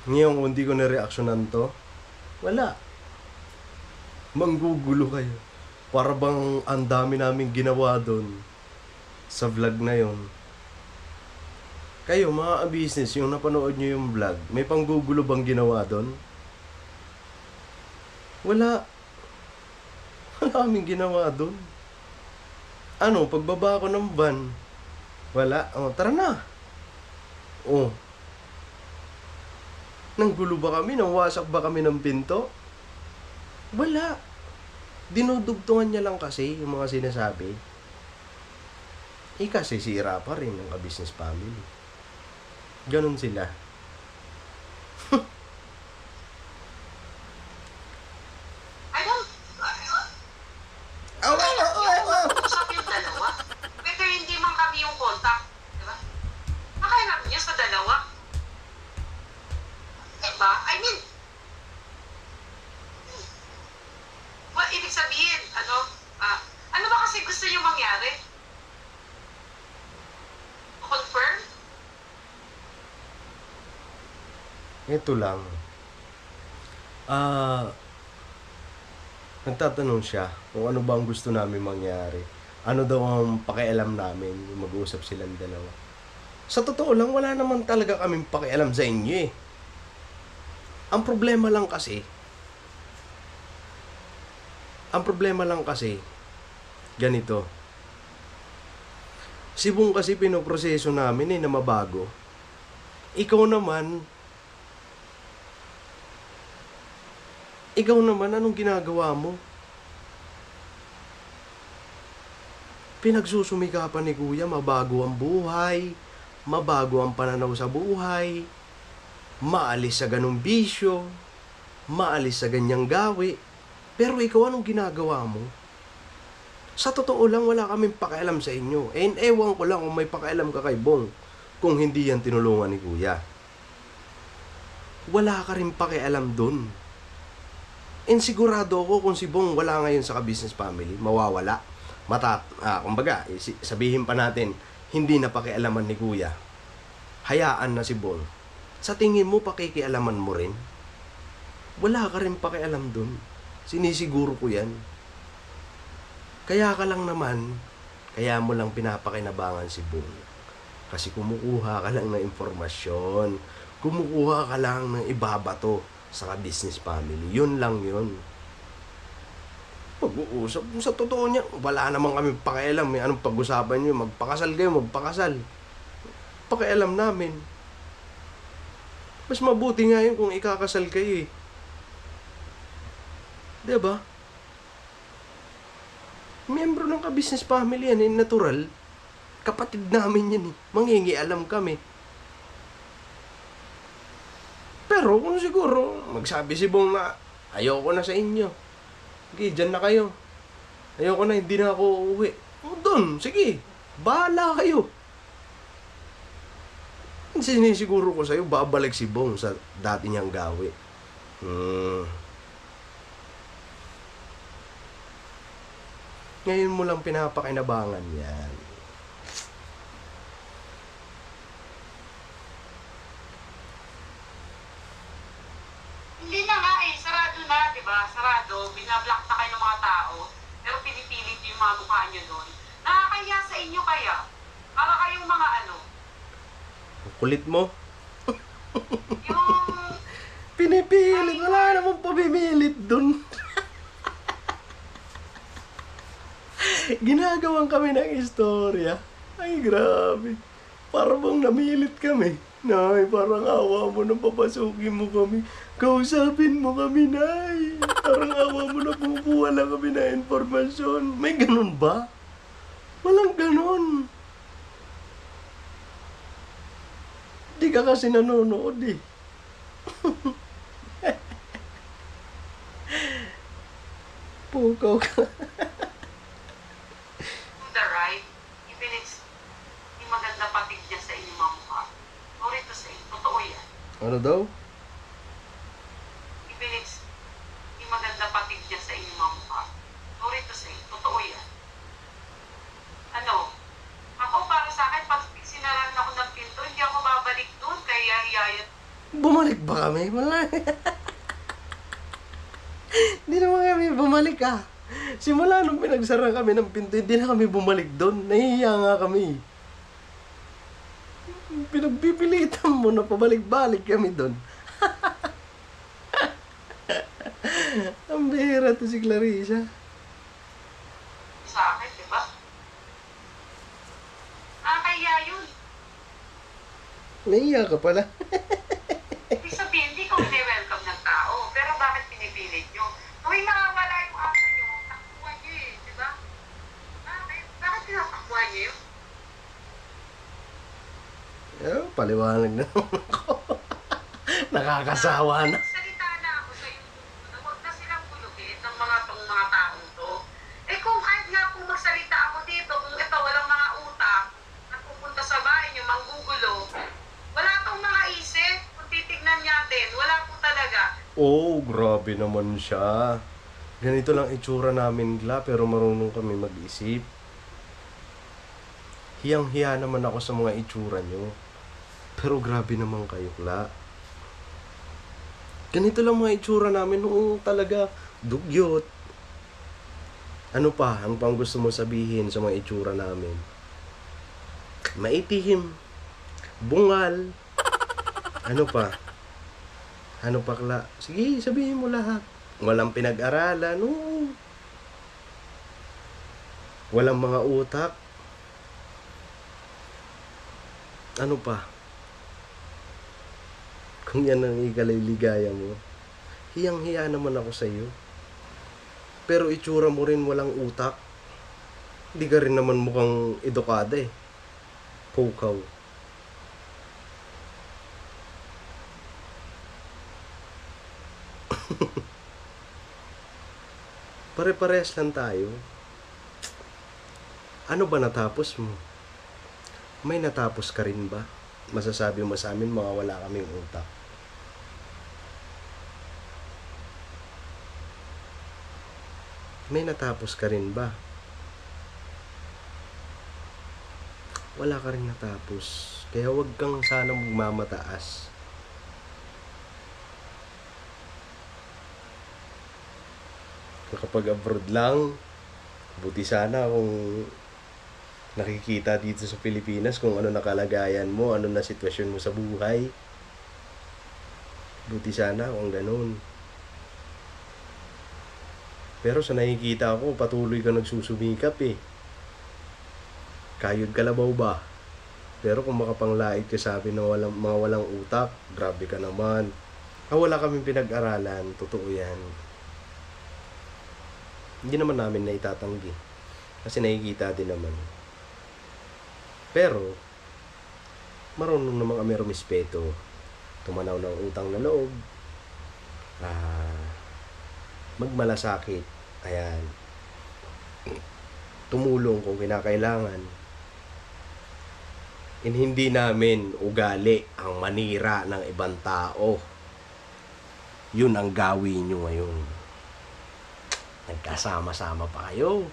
Ngayon, kung hindi ko na-reactionan to, wala. Manggugulo kayo. Para bang ang dami namin ginawa doon sa vlog na yon. Kayo, mga business, yung napanood nyo yung vlog, may panggugulo bang ginawa doon? Wala. Wala kaming ginawa doon. Ano, pagbaba ko ng van, wala. Oh, tara na. Oh. Nanggulo ba kami? Nangwasak ba kami ng pinto? Wala. Dinudugtungan niya lang kasi yung mga sinasabi. Kasi sira pa rin ng ka-business family. Ganon sila. I don't... Usap yung dalawa. Pwede hindi man kami yung contact. Diba? Nakailan niya sa dalawa. Diba? I mean, well, ibig sabihin, ano ba kasi gusto niyo mangyari? Confirm? Ito lang. Nagtatanong siya kung ano ba ang gusto namin mangyari. Ano daw ang pakialam namin yung mag-uusap silang dalawa. Sa totoo lang, wala naman talaga kaming pakialam sa inyo eh. Ang problema lang kasi, ganito. Si Bong kasi pinoproseso namin na mabago. Ikaw naman, anong ginagawa mo? Pinagsusumikapan ni Kuya, mabago ang buhay, mabago ang pananaw sa buhay, maalis sa ganong bisyo, maalis sa ganyang gawi. Pero ikaw, anong ginagawa mo? Sa totoo lang, wala kaming pakialam sa inyo. And ewan ko lang kung may pakialam ka kay Bong kung hindi yan tinulungan ni Kuya. Wala ka rin pakialam dun. Insigurado ako kung si Bong wala ngayon sa ka-business family, mawawala. Kumbaga, sabihin pa natin, hindi na pakialaman ni Kuya. Hayaan na si Bong. Sa tingin mo, pakikialaman mo rin? Wala ka rin pakialam dun. Sinisiguro ko yan. Kaya ka lang naman, kaya mo lang pinapakinabangan si Bong. Kasi kumukuha ka lang ng informasyon. Kumukuha ka lang ng ibabato sa business family. Yun lang yun. Pag-uusap. Sa totoo niya, wala naman kami pakialam. Anong pag-usapan nyo? Magpakasal kayo, magpakasal. Pakialam namin. Mas mabuti nga yun kung ikakasal kayo eh. Diba? Miyembro ng ka-business family yan eh, natural. Kapatid namin yan eh. Mangingialam kami. Pero kung siguro, magsabi si Bong na, ayoko na sa inyo. Sige, dyan na kayo. Ayoko na, hindi na ako uuwi. O doon, sige, bahala kayo. Sinisiguro ko sa'yo, babalik si Bong sa dati niyang gawi. Ngayon mo lang pinapakinabangan yan. Hindi na nga eh, sarado na, di ba? Sarado, binablock na kayo ng mga tao, pero pinipilit yung mga mukha nyo doon. Nakakaya sa inyo kaya? Para kayong mga ano? Kulit mo. Yung... Pinipilit, wala namang pamimilit dun. Ginagawan kami ng istorya. Ay, grabe. Parang bang namilit kami. Nay, parang awa mo na papasukin mo kami. Kausapin mo kami, Nay. Parang awa mo na kukuha lang kami na informasyon. May ganun ba? Walang ganun. Di ka kasi nanonood eh. Pukaw ka. The right, even it's di maganda patig niya sa inyong mga mukha. Sorry to say, totoo yan. Ano daw? Even it's di maganda patig niya sa inyong mga mukha. Sorry to say, totoo yan. Ano? Ako para sa akin, pag sinaran ako ng pinto, hindi ako babalik doon, kaya hiyayat. Bumalik ba kami? Wala. Hindi naman kami bumalik ah. Simula nung pinagsara kami ng pinto, hindi na kami bumalik doon. Nahihiya nga kami. Pinagpipilitan mo na pabalik-balik kami doon. Ang bihira to si Clarissa. Sa akin, di ba? Nakakaya yun. Nahihiya ka pala. Ibig sabihin, hindi ko welcome ng tao. Pero bakit pinipilit nyo? Tuwing nakawala yung amo nyo, takbuhan nyo eh, di ba? Bakit tinatakbuhan nyo yun? Paliwanag na naman ako. Nakakasawa na. Salita na ako sa YouTube na huwag na silang bulugin ng mga taong to. Eh kung kahit nga kung magsalita ako dito, kung ito walang mga utak, at pupunta sa bahay nyo, manggugulo, wala tong mga isip. Kung titignan natin, wala po talaga. Oh, grabe naman siya. Ganito lang itsura namin, Gla, pero marunong kami mag-isip. Hiyang-hiya naman ako sa mga itsura nyo. Pero grabe naman kayo, Gla. Ganito lang mga itsura namin noong talaga dugyot. Ano pa? Ang pang gusto mo sabihin sa mga itsura namin? Maitihim. Bungal. Ano pa? Ano pa, Kla? Sige, sabihin mo lahat. Walang pinag-aralan. No. Walang mga utak. Ano pa? Kung yan ang ikalay-ligaya mo, hiyang-hiya naman ako sa iyo. Pero itsura mo rin walang utak. Hindi ka rin naman mukhang edukada eh. Pukaw. Pare-parehas lang tayo. Ano ba natapos mo? May natapos ka rin ba? Masasabi mo sa amin mga wala kaming utak. May natapos ka rin ba? Wala ka rin natapos. Kaya wag kang sana magmamataas. Kapag abroad lang, buti sana kung nakikita dito sa Pilipinas kung ano nakalagayan mo, ano na sitwasyon mo sa buhay. Buti sana kung ganun. Pero sa nakikita ko, patuloy ka nagsusumikap eh. Kayod kalabaw ba? Pero kung makapanglait ka sabi ng mga walang utak, grabe ka naman. Wala kaming pinag-aralan, totoo yan. Hindi naman namin na itatanggi. Kasi nakikita din naman. Pero, marunong naman kami rumispeto. Tumanaw ng utang na loob. Magmalasakit. Ayan. Tumulong kung kinakailangan. Hindi namin ugali ang manira ng ibang tao. Yun ang gawin nyo ngayon. Nagkasama-sama pa kayo.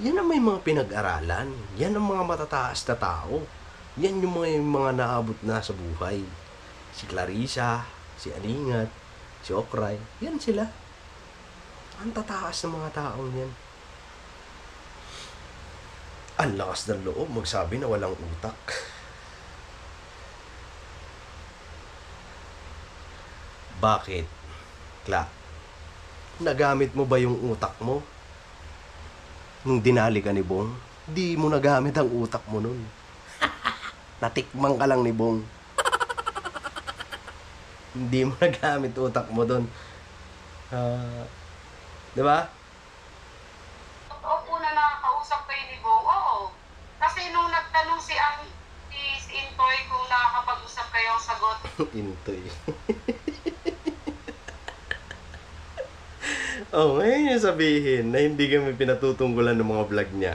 Yan ang may mga pinag-aralan. Yan ang mga matataas na tao. Yan yung mga naabot na sa buhay. Si Clarissa, si Alingat, si Okray. Yan sila. Ang tataas ng mga taong yan. Ang lakas ng loob magsabi na walang utak. Bakit? Kla, nagamit mo ba yung utak mo? Nung dinali ka ni Bong, di mo nagamit ang utak mo nun. Natikmang ka lang ni Bong. Hindi mo nagamit utak mo dun. Diba? Totoo po na nakakausap kayo ni Bo. Oo. Kasi nung nagtanong si Intoy kung nakakapag-usap kayo, ang sagot, Intoy. Ngayon yung sabihin na hindi kami pinatutunggulan ng mga vlog niya.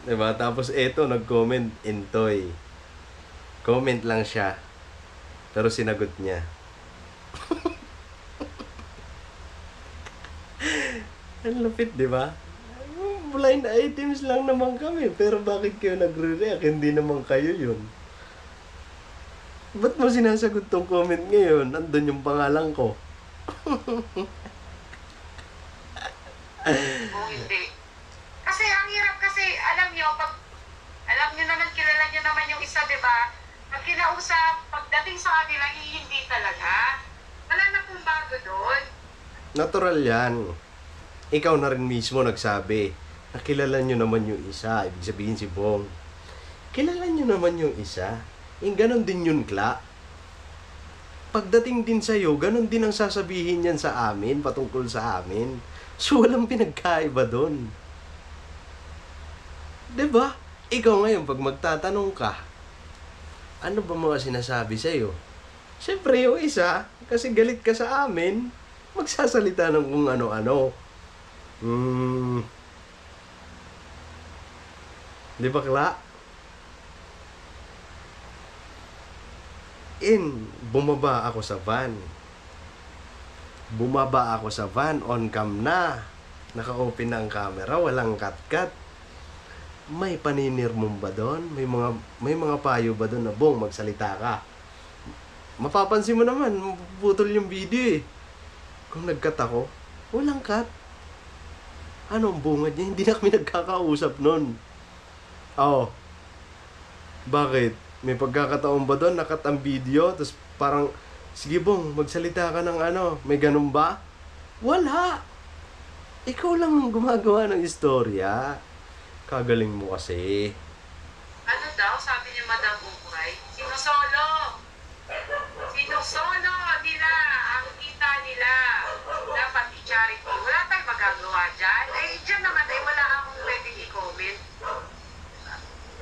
Diba? Tapos eto, nag-comment, Intoy. Comment lang siya. Pero sinagot niya. Ang lupit, di ba? Blind items lang naman kami. Pero bakit kayo nagre-react? Hindi naman kayo yun. Ba't mo sinasagot tong comment ngayon? Andun yung pangalan ko. kung hindi. Kasi ang hirap kasi, alam nyo naman, kilala nyo naman yung isa, di ba? Pag kinausap, pagdating sa kanila, hindi talaga. Wala na pong bago doon. Natural yan. Ikaw na rin mismo nagsabi, nakilala nyo naman yung isa, ibig sabihin si Bong. Kilala nyo naman yung isa. Ganon din yun, Kla. Pagdating din sa'yo, ganon din ang sasabihin yan sa amin, patungkol sa amin. So, walang pinagkaiba doon. Diba? Ikaw ngayon, pag magtatanong ka, ano ba mga sinasabi sa'yo? Siyempre yung isa, kasi galit ka sa amin, magsasalita ng kung ano-ano. Di ba, Kla? Bumaba ako sa van. On cam na. Naka-open na ang camera, walang cut-cut. May paninirmong ba doon? May mga payo ba doon na, Bong, magsalita ka? Mapapansin mo naman, putol yung video eh. Kung nag-cut ako, walang cut. Anong bungad niya? Hindi na kami nagkakausap nun. Bakit? May pagkakataon ba doon? Nakat ang video, tapos parang, sige Bong, magsalita ka ng may ganun ba? Wala! Ikaw lang ang gumagawa ng istorya. Kagaling mo kasi. Ano daw, sabi ni Madam Ukray, sinusolo nila ang kita nila. Dapat i-charity. Wala tayong magagawa dyan. Dyan naman wala akong pwedeng i-comment.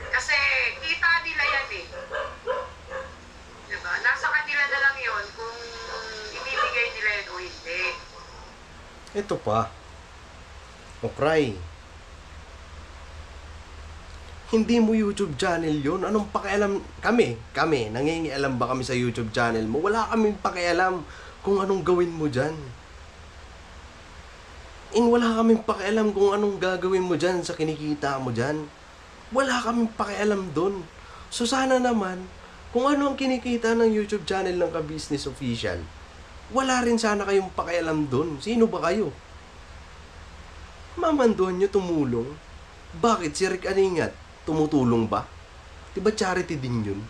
Kasi kita nila yan eh. Diba? Nasa kanila na lang yun kung ibibigay nila yun o hindi. Ito pa. Ukray. Hindi mo YouTube channel yun. Anong pakialam? Kami, nangingialam ba kami sa YouTube channel mo? Wala kaming pakialam kung anong gawin mo dyan. Wala kaming pakialam kung anong gagawin mo dyan sa kinikita mo dyan. Wala kaming pakialam dun. So sana naman, kung ano ang kinikita ng YouTube channel ng Ka-Business Official, wala rin sana kayong pakialam dun. Sino ba kayo? Mamanduhan nyo tumulong. Bakit si Rick Aningat tumutulong ba? Diba charity din yun?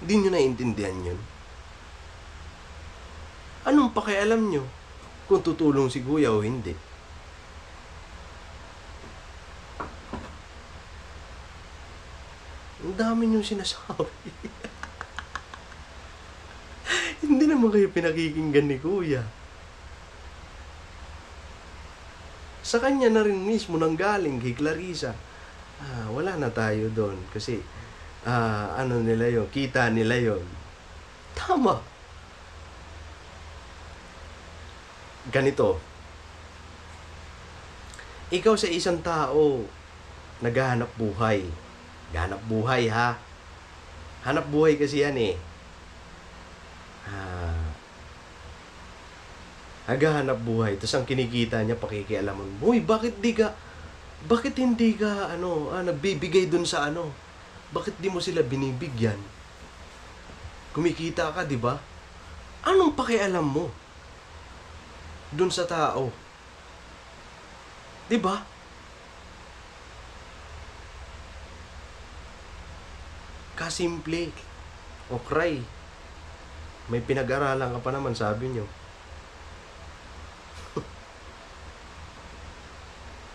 Hindi nyo naiintindihan yun? Anong pakialam nyo kung tutulong si Kuya o hindi? Ang dami nyo sinasabi. Hindi naman kayo pinakikinggan ni Kuya. Sa kanya na rin mismo nanggaling kay Clarissa. Wala na tayo doon kasi ano nila yon, kita nila yon. Tama. Ganito. Ikaw sa isang tao naghahanap buhay. Hanap buhay ha. Hanap buhay kasi yan eh. Naghahanap buhay. Tapos ang kinikita niya pakikialaman. Uy, bakit hindi ka nagbibigay dun sa ano? Bakit di mo sila binibigyan? Kumikita ka, di ba? Anong pakialam mo dun sa tao? Di ba? Kasimple. O cry. May pinag-aralan ka pa naman, sabi nyo.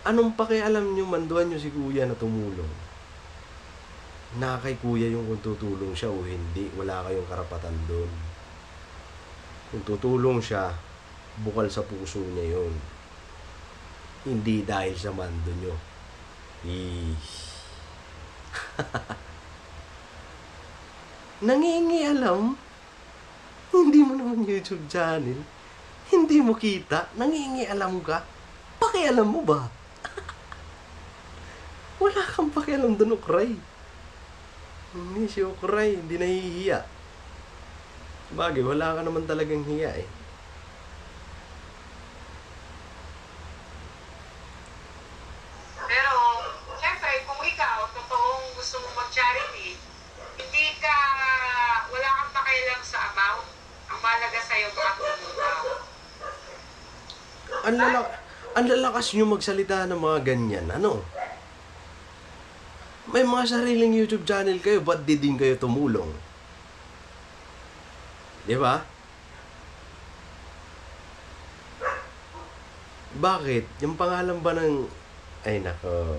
Anong pakialam nyo, manduan nyo si Kuya na tumulong? Na kay Kuya yung kung tutulong siya o hindi. Wala kayong karapatan doon. Kung tutulong siya, bukal sa puso niya yun. Hindi dahil sa mando nyo. Nangingialam? Hindi mo naman YouTube channel. Hindi mo kita. Nangingialam ka. Pakialam mo ba? Wala kang pakialam doon, Ukray. Hindi si Ukray. Hindi nahihiya. Bagay, wala ka naman talagang hiya eh. Pero, syempre, kung ikaw, totoong gusto mong mag-charity, wala kang pakialam sa amount. Ang mahalaga sa'yo, makatulong ka. Ang lalakas nyo magsalita ng mga ganyan, ano? May mga sariling YouTube channel kayo, ba't di din kayo tumulong? Di ba? Bakit? Yung pangalan ba ng... Ay, nako.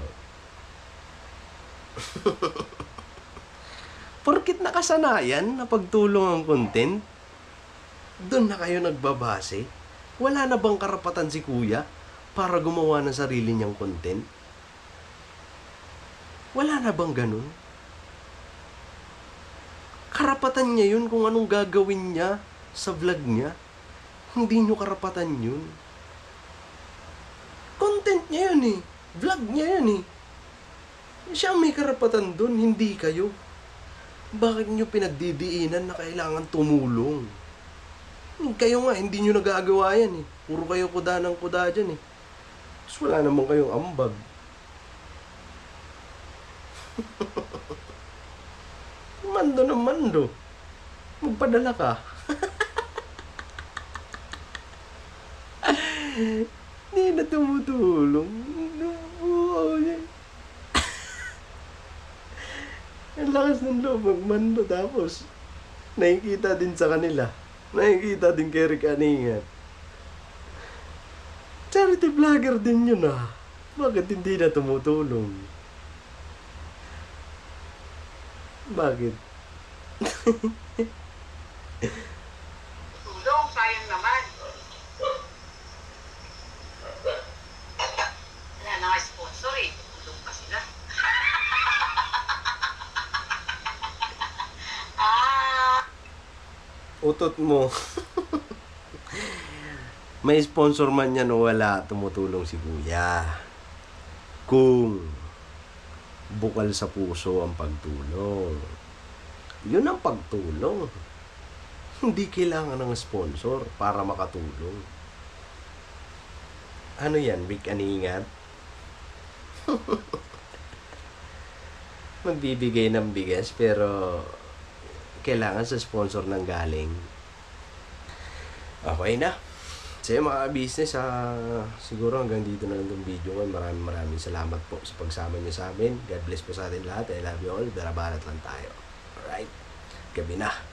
Porkit nakasanayan na pagtulong ang content, doon na kayo nagbabase? Wala na bang karapatan si Kuya para gumawa ng sarili niyang content? Wala na bang ganun? Karapatan niya yun kung anong gagawin niya sa vlog niya. Hindi niyo karapatan yun. Content niya yun eh. Vlog niya yun eh. Siya may karapatan dun, hindi kayo. Bakit niyo pinagdidiinan na kailangan tumulong? Kayo nga, hindi nyo nagagawa yan eh. Puro kayo kuda ng kuda dyan eh. Tapos wala naman kayong ambag. Mando na mando. Magpadala ka. Hindi na tumutulong. Ang lakas ng loob magmando tapos nakikita din sa kanila. Nakikita din kay Rick Aningat. Charity vlogger din yun ah. Bakit hindi na tumutulong? Bakit? Tulong, sayang naman. Wala na nga sponsor eh. Tulong pa sila. Utot mo. May sponsor man yan o wala, tumutulong si Kuya. Kung bukal sa puso ang pagtulong. Yun ang pagtulong. Hindi kailangan ng sponsor para makatulong. Ano yan, Big Aningat? Magbibigay ng bigas pero kailangan sa sponsor ng galing. Okay na. So yun, mga business, siguro hanggang dito na lang itong video ko. Maraming salamat po sa pagsama niyo sa amin. God bless po sa atin lahat. I love you all. Barabarat lang tayo. Alright? Gabi na.